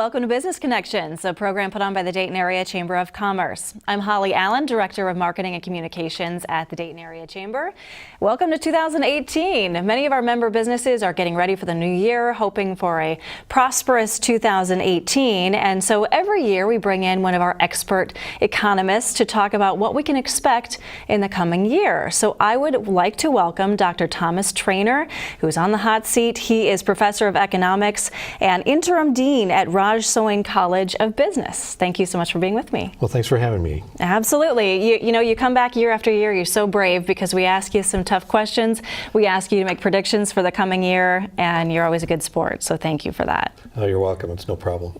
welcome to Business Connections, a program put on by the Dayton Area Chamber of Commerce. I'm Holly Allen, Director of Marketing and Communications at the Dayton Area Chamber. Welcome to 2018. Many of our member businesses are getting ready for the new year, hoping for a prosperous 2018. And so every year we bring in one of our expert economists to talk about what we can expect in the coming year. So I would like to welcome Dr. Thomas Traynor, who's on the hot seat. He is Professor of Economics and Interim Dean at Raj Soin College of Business. Thank you so much for being with me. Well, thanks for having me. Absolutely. You know, you come back year after year. You're so brave because we ask you some tough questions. We ask you to make predictions for the coming year, and you're always a good sport. So thank you for that. Oh, you're welcome. It's no problem.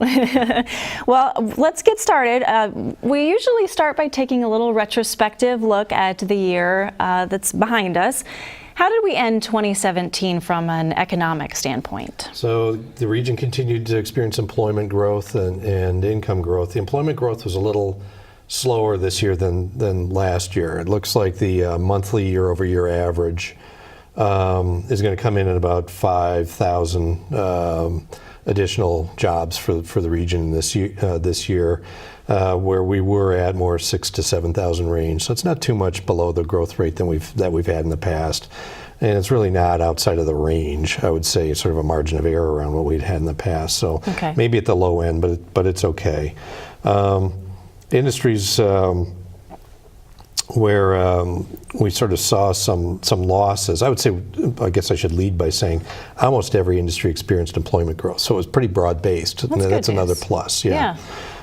Well, let's get started. We usually start by taking a little retrospective look at the year that's behind us. How did we end 2017 from an economic standpoint? So the region continued to experience employment growth and income growth. The employment growth was a little slower this year than last year. It looks like the monthly year-over-year average is going to come in at about 5,000 additional jobs for the region this year, where we were at more 6,000 to 7,000 range. So it's not too much below the growth rate that we've had in the past, and it's really not outside of the range. I would say it's sort of a margin of error around what we'd had in the past. So maybe at the low end, but it's okay. Industries where we sort of saw some losses. I would say, I guess I should lead by saying almost every industry experienced employment growth. So it was pretty broad-based. That's another plus. Yeah.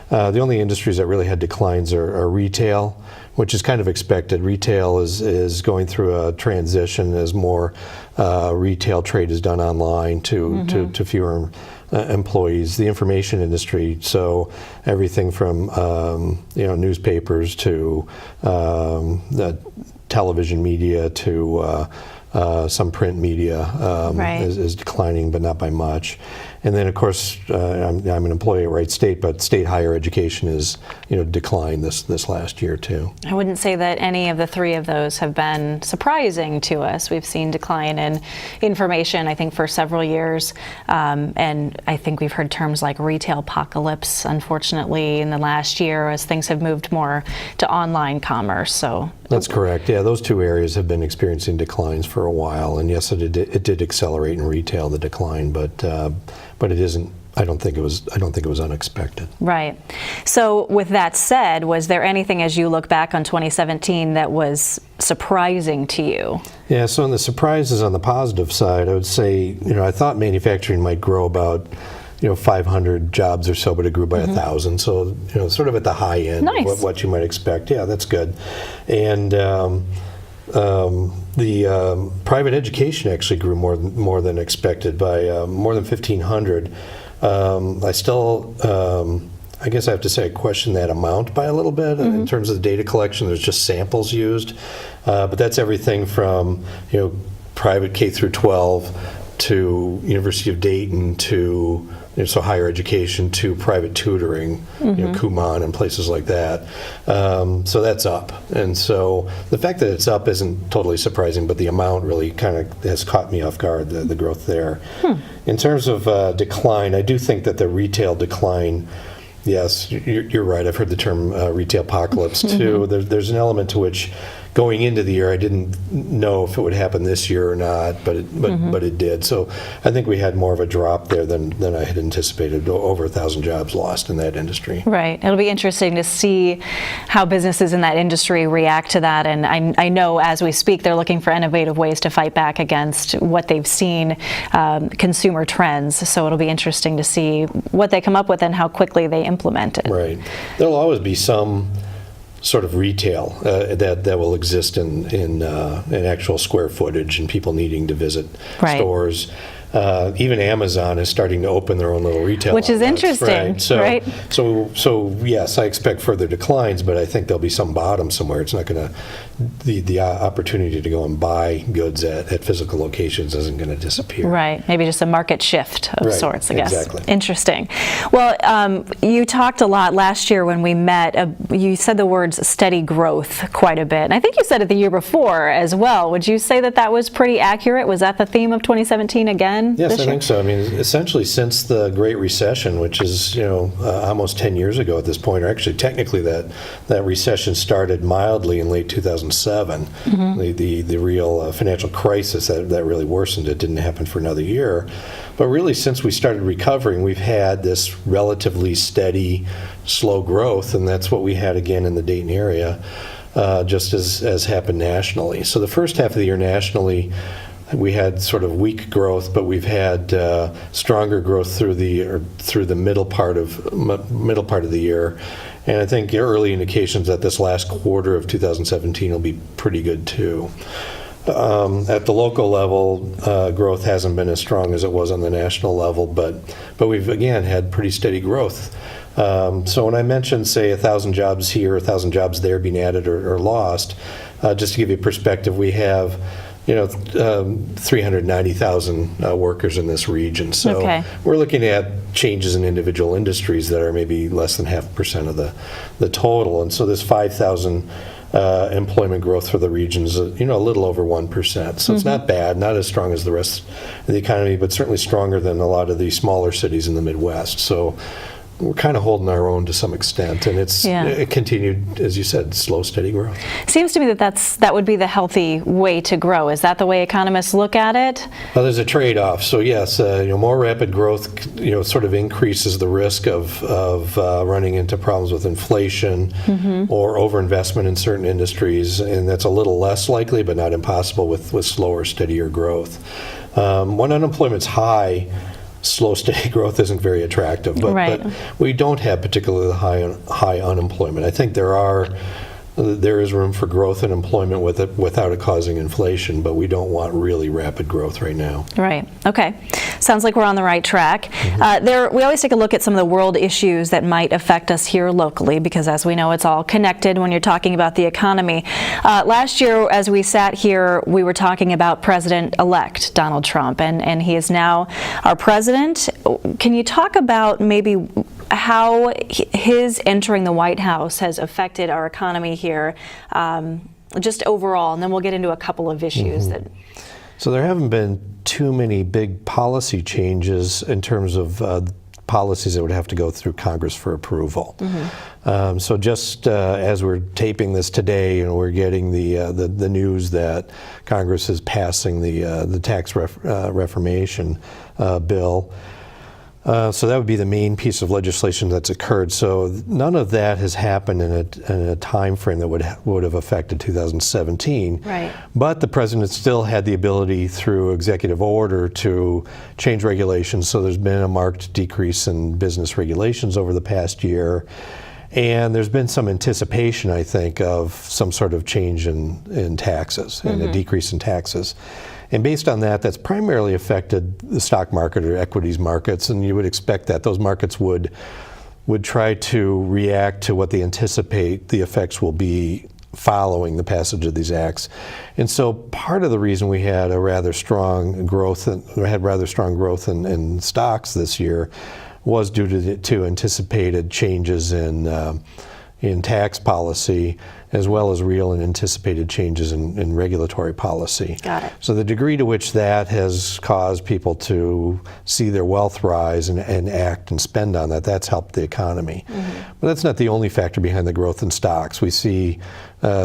The only industries that really had declines are retail, which is kind of expected. Retail is going through a transition as more retail trade is done online to fewer employees. The information industry, so everything from newspapers to television media to some print media is declining, but not by much. And then, of course, I'm an employee at Wright State, but state higher education is, declined this last year too. I wouldn't say that any of the three of those have been surprising to us. We've seen decline in information, I think, for several years, and I think we've heard terms like retail apocalypse, unfortunately, in the last year as things have moved more to online commerce. So that's correct. Yeah, those two areas have been experiencing declines for a while, and yes, it did accelerate in retail, the decline, but it isn't. I don't think it was unexpected. Right. So with that said, was there anything as you look back on 2017 that was surprising to you? Yeah. So on the surprises on the positive side, I would say I thought manufacturing might grow about 500 jobs or so, but it grew by 1,000. So sort of at the high end of what you might expect. Yeah, that's good. And the private education actually grew more than expected by more than 1,500. I still, I guess I have to say I question that amount by a little bit in terms of the data collection. There's just samples used, but that's everything from private K through 12 to University of Dayton to so higher education to private tutoring, Kumon and places like that. So that's up. And so the fact that it's up isn't totally surprising, but the amount really kind of has caught me off guard, the growth there. In terms of decline, I do think that the retail decline, yes, you're right. I've heard the term retail apocalypse too. There's an element to which going into the year, I didn't know if it would happen this year or not, but it did. So I think we had more of a drop there than I had anticipated. Over 1,000 jobs lost in that industry. Right. It'll be interesting to see how businesses in that industry react to that. And I know as we speak, they're looking for innovative ways to fight back against what they've seen consumer trends. So it'll be interesting to see what they come up with and how quickly they implement it. Right. There'll always be some sort of retail that will exist in actual square footage and people needing to visit stores. Even Amazon is starting to open their own little retail which is interesting, right? So yes, I expect further declines, but I think there'll be some bottom somewhere. It's not going to the opportunity to go and buy goods at physical locations isn't going to disappear. Right. Maybe just a market shift of sorts, I guess. Exactly. Interesting. Well, you talked a lot last year when we met. You said the words steady growth quite a bit. And I think you said it the year before as well. Would you say that that was pretty accurate? Was that the theme of 2017 again? again Yes, this I year? think so. I mean, essentially since the Great Recession, which is, almost 10 years ago at this point, or actually technically that recession started mildly in late 2007. The real financial crisis that really worsened it didn't happen for another year. But really, since we started recovering, we've had this relatively steady, slow growth, and that's what we had again in the Dayton area, just as happened nationally. So the first half of the year nationally, we had sort of weak growth, but we've had stronger growth through the middle part of the year, and I think early indications that this last quarter of 2017 will be pretty good too. At the local level, growth hasn't been as strong as it was on the national level, but we've again had pretty steady growth. So when I mentioned, say, 1,000 jobs here, 1,000 jobs there being added or lost, just to give you perspective, we have 390,000 workers in this region. So we're looking at changes in individual industries that are maybe less than 0.5% of the total. And so this 5,000 employment growth for the region is a little over 1%. So it's not bad, not as strong as the rest of the economy, but certainly stronger than a lot of the smaller cities in the Midwest. So we're kind of holding our own to some extent, and it continued, as you said, slow, steady growth. Seems to me that would be the healthy way to grow. Is that the way economists look at it? Well, there's a trade-off. So yes, more rapid growth, sort of increases the risk of running into problems with inflation or overinvestment in certain industries, and that's a little less likely, but not impossible with slower, steadier growth. When unemployment's high, slow, steady growth isn't very attractive, but we don't have particularly high unemployment. I think there is room for growth in employment without it causing inflation, but we don't want really rapid growth right now. Right. Okay. Sounds like we're on the right track. We always take a look at some of the world issues that might affect us here locally, because as we know, it's all connected when you're talking about the economy. Last year, as we sat here, we were talking about President-elect Donald Trump, and he is now our president. Can you talk about maybe how his entering the White House has affected our economy here, just overall, and then we'll get into a couple of issues that. So there haven't been too many big policy changes in terms of policies that would have to go through Congress for approval. So just as we're taping this today, we're getting the news that Congress is passing the tax reformation bill. So that would be the main piece of legislation that's occurred. So none of that has happened in a time frame that would have affected 2017. Right. But the president still had the ability through executive order to change regulations. So there's been a marked decrease in business regulations over the past year. And there's been some anticipation, I think, of some sort of change in taxes and a decrease in taxes. And based on that, that's primarily affected the stock market or equities markets, and you would expect that those markets would try to react to what they anticipate the effects will be following the passage of these acts. And so part of the reason we had rather strong growth in stocks this year was due to anticipated changes in tax policy, as well as real and anticipated changes in regulatory policy. Got it. So the degree to which that has caused people to see their wealth rise and act and spend on that's helped the economy. But that's not the only factor behind the growth in stocks. We see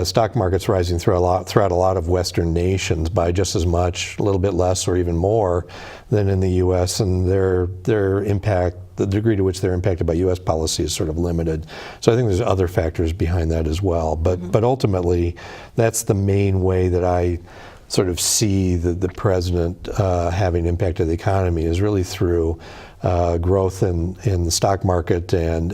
stock markets rising throughout a lot of Western nations by just as much, a little bit less, or even more than in the U.S., and their impact, the degree to which they're impacted by U.S. policy, is sort of limited. So I think there's other factors behind that as well. But ultimately, that's the main way that I sort of see the president having impacted the economy, is really through growth in the stock market and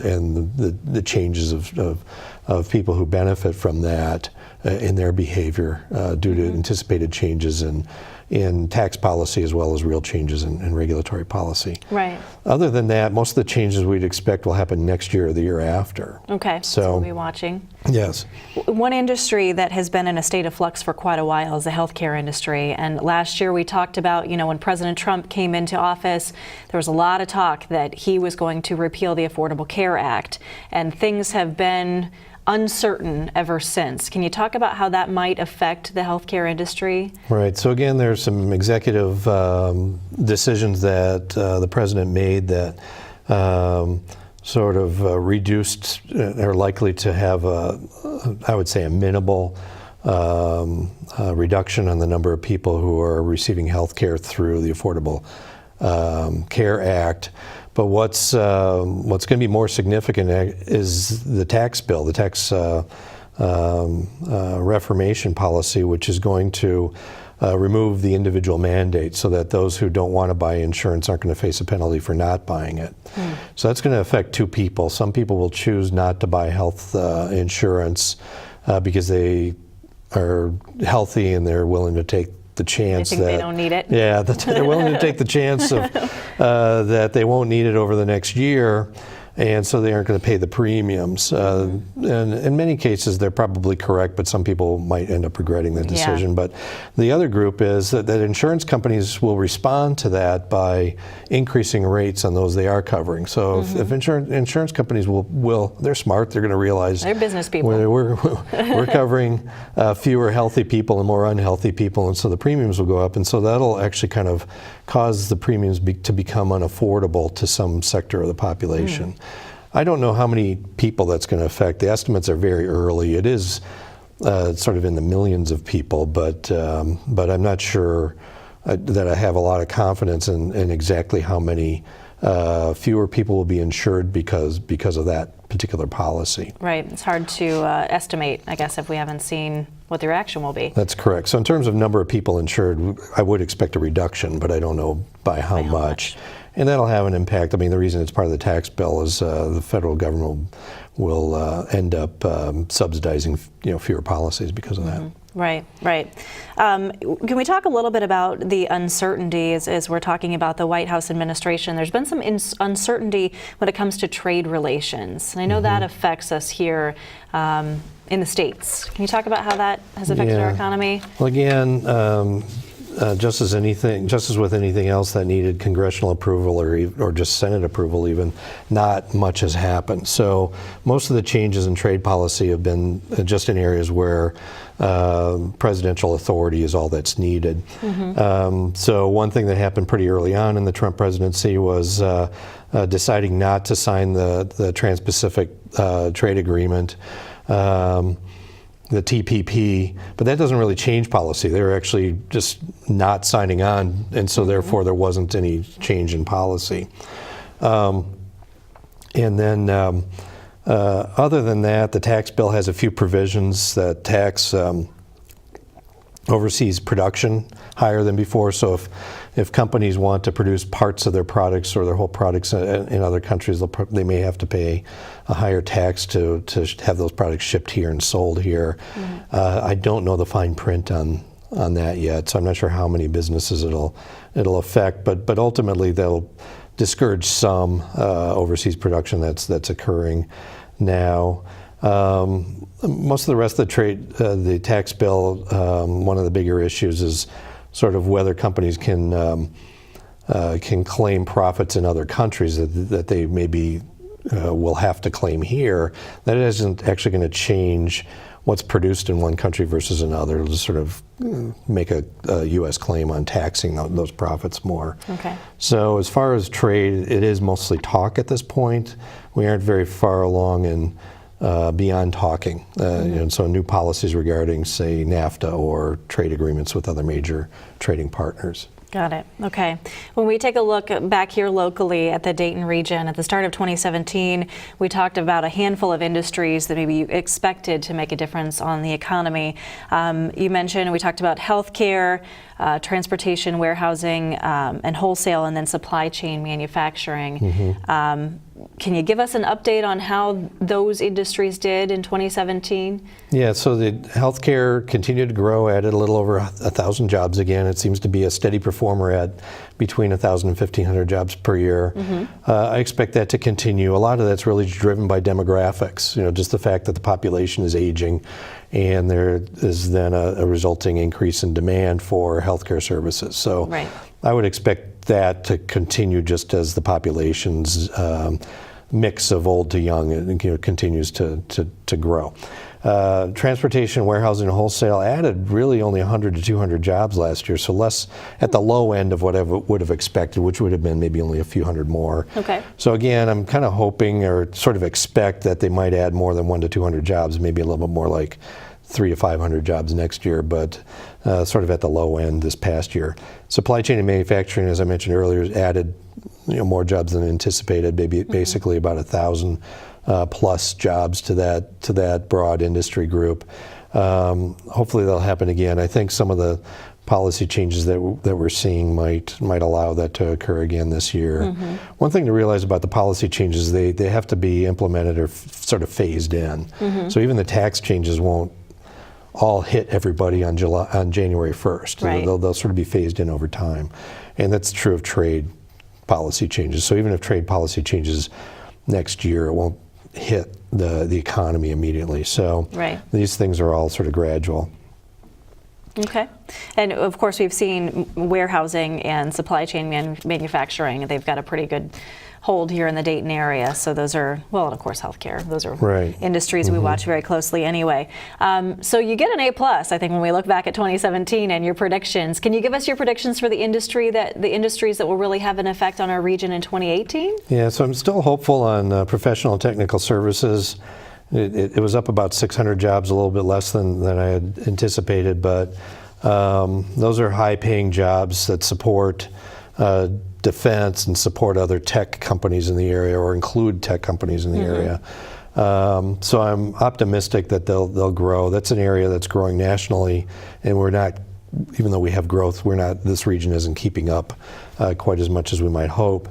the changes of people who benefit from that in their behavior due to anticipated changes in tax policy, as well as real changes in regulatory policy. Right. Other than that, most of the changes we'd expect will happen next year or the year after. Okay, so we'll be watching. Yes. One industry that has been in a state of flux for quite a while is the healthcare industry. And last year we talked about, when President Trump came into office, there was a lot of talk that he was going to repeal the Affordable Care Act. And things have been uncertain ever since. Can you talk about how that might affect the healthcare industry? Right. So again, there's some executive decisions that the president made that sort of reduced, are likely to have I would say, a minimal reduction on the number of people who are receiving health care through the Affordable Care Act. But what's going to be more significant is the tax bill, the tax reformation policy, which is going to remove the individual mandate so that those who don't want to buy insurance aren't going to face a penalty for not buying it. So that's going to affect two people. Some people will choose not to buy health insurance because they are healthy and they're willing to take the chance that they don't need it. Yeah, that they're willing to take the chance of that they won't need it over the next year, and so they aren't going to pay the premiums. And in many cases, they're probably correct, but some people might end up regretting the decision. But the other group is that insurance companies will respond to that by increasing rates on those they are covering. So if insurance companies will, they're smart, they're going to realize they're business people. We're covering fewer healthy people and more unhealthy people, and so the premiums will go up, and so that'll actually kind of cause the premiums to become unaffordable to some sector of the population. I don't know how many people that's going to affect. The estimates are very early. It is sort of in the millions of people, but I'm not sure that I have a lot of confidence in exactly how many fewer people will be insured because of that particular policy. Right. It's hard to estimate, I guess, if we haven't seen what the reaction will be. That's correct. So in terms of number of people insured, I would expect a reduction, but I don't know by how much. And that'll have an impact. I mean, the reason it's part of the tax bill is the federal government will end up subsidizing fewer policies because of that. Right, right. Can we talk a little bit about the uncertainty as we're talking about the White House administration? There's been some uncertainty when it comes to trade relations. And I know that affects us here in the States. Can you talk about how that has affected our economy? Well, again, just as with anything else that needed congressional approval or just Senate approval even, not much has happened. So most of the changes in trade policy have been just in areas where presidential authority is all that's needed. So one thing that happened pretty early on in the Trump presidency was deciding not to sign the Trans-Pacific Trade Agreement, the TPP, but that doesn't really change policy. They were actually just not signing on, and so therefore there wasn't any change in policy. And then other than that, the tax bill has a few provisions that tax overseas production higher than before. So if companies want to produce parts of their products or their whole products in other countries, they may have to pay a higher tax to have those products shipped here and sold here. I don't know the fine print on that yet, so I'm not sure how many businesses it'll affect. But ultimately, they'll discourage some overseas production that's occurring now. Most of the rest of the tax bill, one of the bigger issues is sort of whether companies can claim profits in other countries that they maybe will have to claim here. That isn't actually going to change what's produced in one country versus another. It'll just sort of make a U.S. claim on taxing those profits more. Okay. So as far as trade, it is mostly talk at this point. We aren't very far along in beyond talking. So new policies regarding, say, NAFTA or trade agreements with other major trading partners. Got it. Okay. When we take a look back here locally at the Dayton region, at the start of 2017, we talked about a handful of industries that maybe you expected to make a difference on the economy. You mentioned, we talked about healthcare, transportation, warehousing, and wholesale, and then supply chain manufacturing. Can you give us an update on how those industries did in 2017? Yeah, so the healthcare continued to grow, added a little over 1,000 jobs again. It seems to be a steady performer at between 1,000 and 1,500 jobs per year. I expect that to continue. A lot of that's really driven by demographics, just the fact that the population is aging, and there is then a resulting increase in demand for healthcare services. So I would expect that to continue just as the population's mix of old to young, and continues to grow. Transportation, warehousing, and wholesale added really only 100 to 200 jobs last year, so less at the low end of what I would have expected, which would have been maybe only a few hundred more. Okay. So again, I'm kind of hoping or sort of expect that they might add more than 100 to 200 jobs, maybe a little bit more like 300 to 500 jobs next year, but sort of at the low end this past year. Supply chain and manufacturing, as I mentioned earlier, added more jobs than anticipated, maybe basically about 1,000 plus jobs to that broad industry group. Hopefully that'll happen again. I think some of the policy changes that we're seeing might allow that to occur again this year. One thing to realize about the policy changes, they have to be implemented or sort of phased in. So even the tax changes won't all hit everybody on January 1st. Right. They'll sort of be phased in over time. And that's true of trade policy changes. So even if trade policy changes next year, it won't hit the economy immediately. So right. These things are all sort of gradual. Okay. And of course, we've seen warehousing and supply chain manufacturing. They've got a pretty good hold here in the Dayton area. So those are, well, and of course, healthcare. Those are right. industries we watch very closely anyway. So you get an A+, I think, when we look back at 2017 and your predictions. Can you give us your predictions for the industries that will really have an effect on our region in 2018? Yeah, so I'm still hopeful on professional and technical services. It was up about 600 jobs, a little bit less than I had anticipated, but those are high-paying jobs that support defense and support other tech companies in the area or include tech companies in the area. So I'm optimistic that they'll grow. That's an area that's growing nationally, and we're not, even though we have growth, this region isn't keeping up quite as much as we might hope.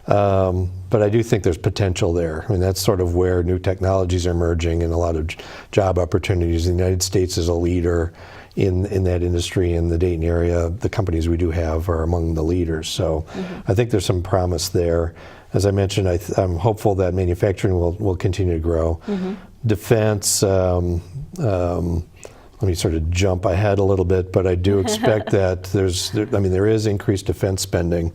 But I do think there's potential there. I mean, that's sort of where new technologies are emerging and a lot of job opportunities. The United States is a leader in that industry in the Dayton area. The companies we do have are among the leaders. So I think there's some promise there. As I mentioned, I'm hopeful that manufacturing will continue to grow. Defense, let me sort of jump ahead a little bit, but I do expect that there is increased defense spending.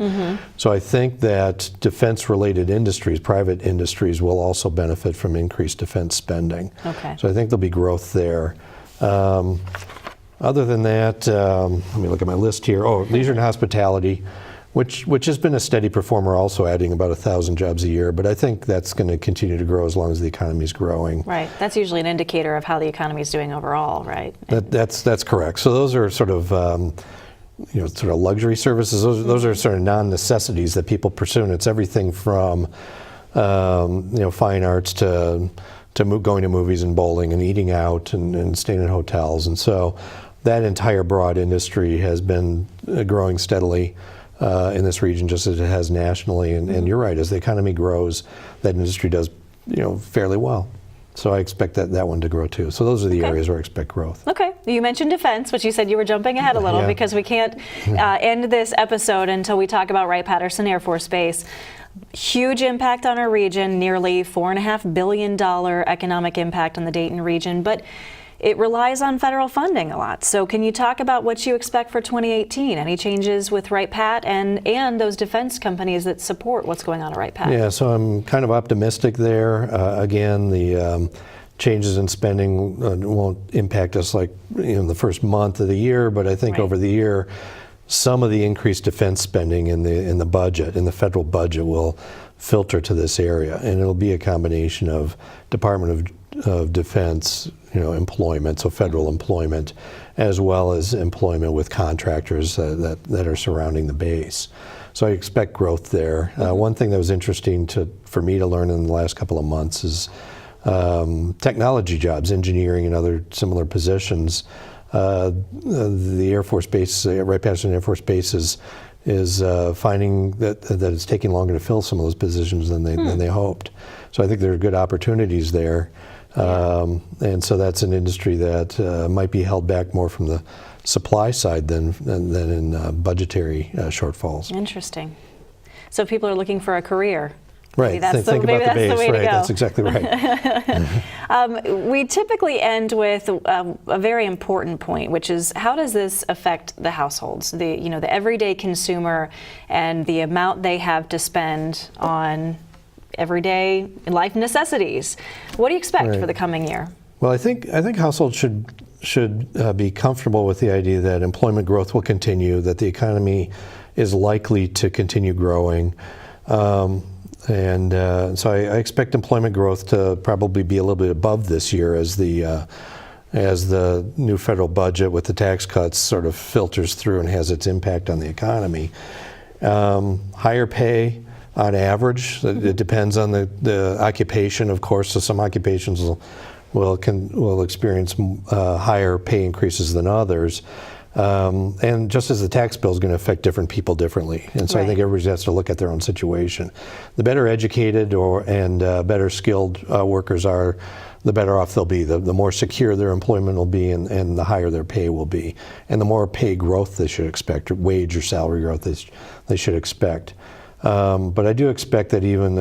So I think that defense-related industries, private industries, will also benefit from increased defense spending. Okay. So I think there'll be growth there. Other than that, let me look at my list here. Oh, leisure and hospitality, which has been a steady performer, also adding about 1,000 jobs a year. But I think that's going to continue to grow as long as the economy is growing. Right. That's usually an indicator of how the economy is doing overall, right? That's correct. So those are sort of sort of luxury services. Those are sort of non-necessities that people pursue, and it's everything from fine arts to going to movies and bowling and eating out and staying in hotels. And so that entire broad industry has been growing steadily in this region, just as it has nationally. And you're right, as the economy grows, that industry does fairly well. So I expect that one to grow too. So those are the areas where I expect growth. Okay. You mentioned defense, which you said you were jumping ahead a little because we can't end this episode until we talk about Wright-Patterson Air Force Base. Huge impact on our region, nearly $4.5 billion economic impact on the Dayton region, but it relies on federal funding a lot. So can you talk about what you expect for 2018? Any changes with Wright-Pat and those defense companies that support what's going on at Wright-Pat? Yeah, so I'm kind of optimistic there. Again, the changes in spending won't impact us like in the first month of the year, but I think over the year, some of the increased defense spending in the federal budget will filter to this area, and it'll be a combination of Department of Defense, employment, so federal employment, as well as employment with contractors that are surrounding the base. So I expect growth there. One thing that was interesting for me to learn in the last couple of months is technology jobs, engineering and other similar positions. The Air Force Base, Wright-Patterson Air Force Base, is finding that it's taking longer to fill some of those positions than they hoped. So I think there are good opportunities there. And so that's an industry that might be held back more from the supply side than in budgetary shortfalls. Interesting. So if people are looking for a career. Right. Think about the base. Right. That's exactly right. We typically end with a very important point, which is how does this affect the households, the everyday consumer, and the amount they have to spend on everyday life necessities. What do you expect for the coming year? Well, I think households should be comfortable with the idea that employment growth will continue, that the economy is likely to continue growing. So I expect employment growth to probably be a little bit above this year as the new federal budget with the tax cuts sort of filters through and has its impact on the economy. Higher pay on average. It depends on the occupation, of course. So some occupations will experience higher pay increases than others. And just as the tax bill is going to affect different people differently. And so I think everybody has to look at their own situation. The better educated and better skilled workers are, the better off they'll be. The more secure their employment will be and the higher their pay will be. And the more pay growth they should expect, or wage or salary growth they should expect. But I do expect that even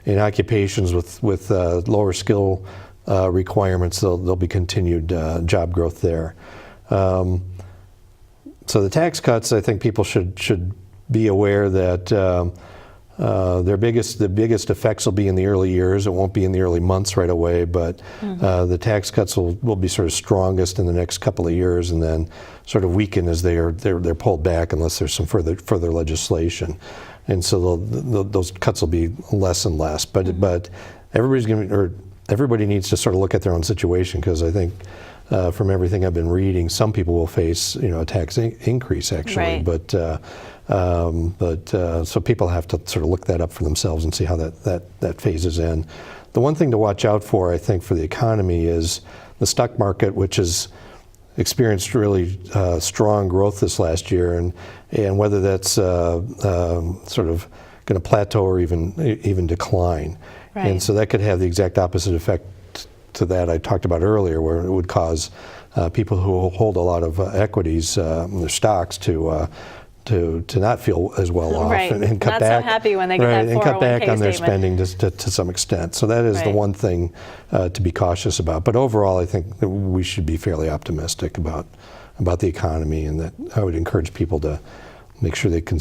in occupations with lower skill requirements, there'll be continued job growth there. So the tax cuts, I think people should be aware that the biggest effects will be in the early years. It won't be in the early months right away, but the tax cuts will be sort of strongest in the next couple of years, and then sort of weaken as they're pulled back unless there's some further legislation. And so those cuts will be less and less. But everybody needs to sort of look at their own situation, because I think from everything I've been reading, some people will face a tax increase actually. Right. So people have to sort of look that up for themselves and see how that phases in. The one thing to watch out for, I think, for the economy is the stock market, which has experienced really strong growth this last year, and whether that's sort of going to plateau or even decline. Right. And so that could have the exact opposite effect to that I talked about earlier, where it would cause people who hold a lot of equities, their stocks, to not feel as well off, right. and cut not back. so happy when they get that 401k and cut back on their statement. spending to some extent. So that is the one thing to be cautious about. But overall, I think that we should be fairly optimistic about the economy, and that I would encourage people to make sure they can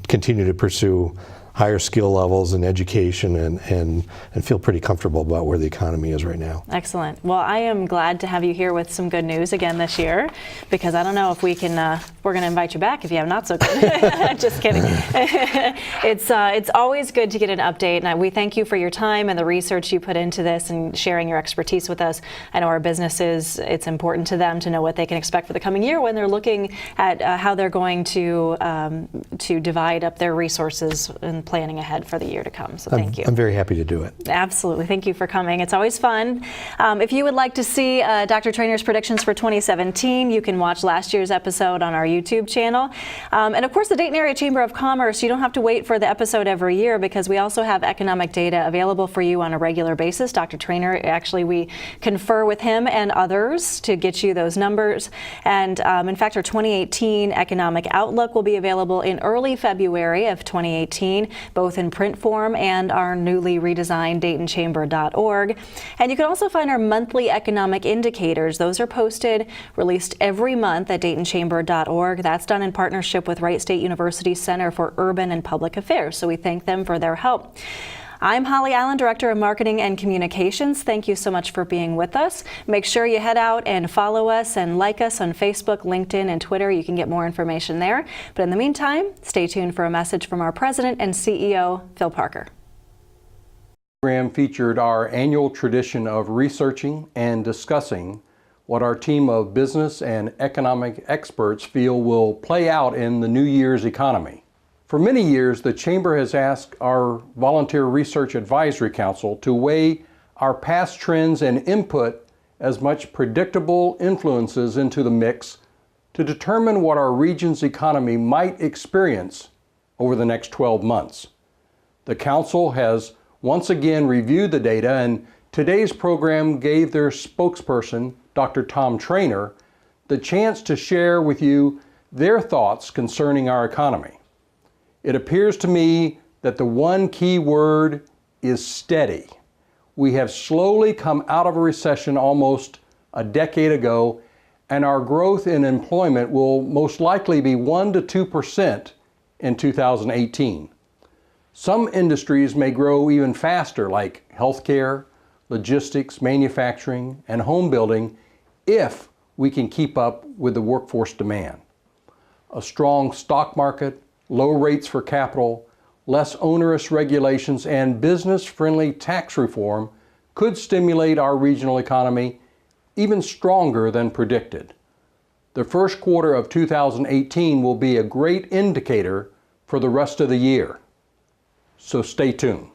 continue to pursue higher skill levels and education, and feel pretty comfortable about where the economy is right now. Excellent. Well, I am glad to have you here with some good news again this year, because I don't know if we're going to invite you back if you have not so good. Just kidding. It's always good to get an update, and we thank you for your time and the research you put into this and sharing your expertise with us. I know our businesses, it's important to them to know what they can expect for the coming year when they're looking at how they're going to divide up their resources and planning ahead for the year to come. So thank you. I'm very happy to do it. Absolutely. Thank you for coming. It's always fun. If you would like to see Dr. Traynor's predictions for 2017, you can watch last year's episode on our YouTube channel. And of course, the Dayton Area Chamber of Commerce, you don't have to wait for the episode every year, because we also have economic data available for you on a regular basis. Dr. Traynor, actually, we confer with him and others to get you those numbers. And in fact, our 2018 economic outlook will be available in early February of 2018. Both in print form and our newly redesigned DaytonChamber.org. And you can also find our monthly economic indicators. Those are posted, released every month at DaytonChamber.org. That's done in partnership with Wright State University's Center for Urban and Public Affairs. So we thank them for their help. I'm Holly Allen, Director of Marketing and Communications. Thank you so much for being with us. Make sure you head out and follow us and like us on Facebook, LinkedIn, and Twitter. You can get more information there. But in the meantime, stay tuned for a message from our President and CEO, Phil Parker. The program featured our annual tradition of researching and discussing what our team of business and economic experts feel will play out in the new year's economy. For many years, the Chamber has asked our Volunteer Research Advisory Council to weigh our past trends and input as much predictable influences into the mix to determine what our region's economy might experience over the next 12 months. The Council has once again reviewed the data, and today's program gave their spokesperson, Dr. Tom Traynor, the chance to share with you their thoughts concerning our economy. It appears to me that the one key word is steady. We have slowly come out of a recession almost a decade ago, and our growth in employment will most likely be 1% to 2% in 2018. Some industries may grow even faster, like healthcare, logistics, manufacturing, and home building, if we can keep up with the workforce demand. A strong stock market, low rates for capital, less onerous regulations, and business-friendly tax reform could stimulate our regional economy even stronger than predicted. The first quarter of 2018 will be a great indicator for the rest of the year. So stay tuned.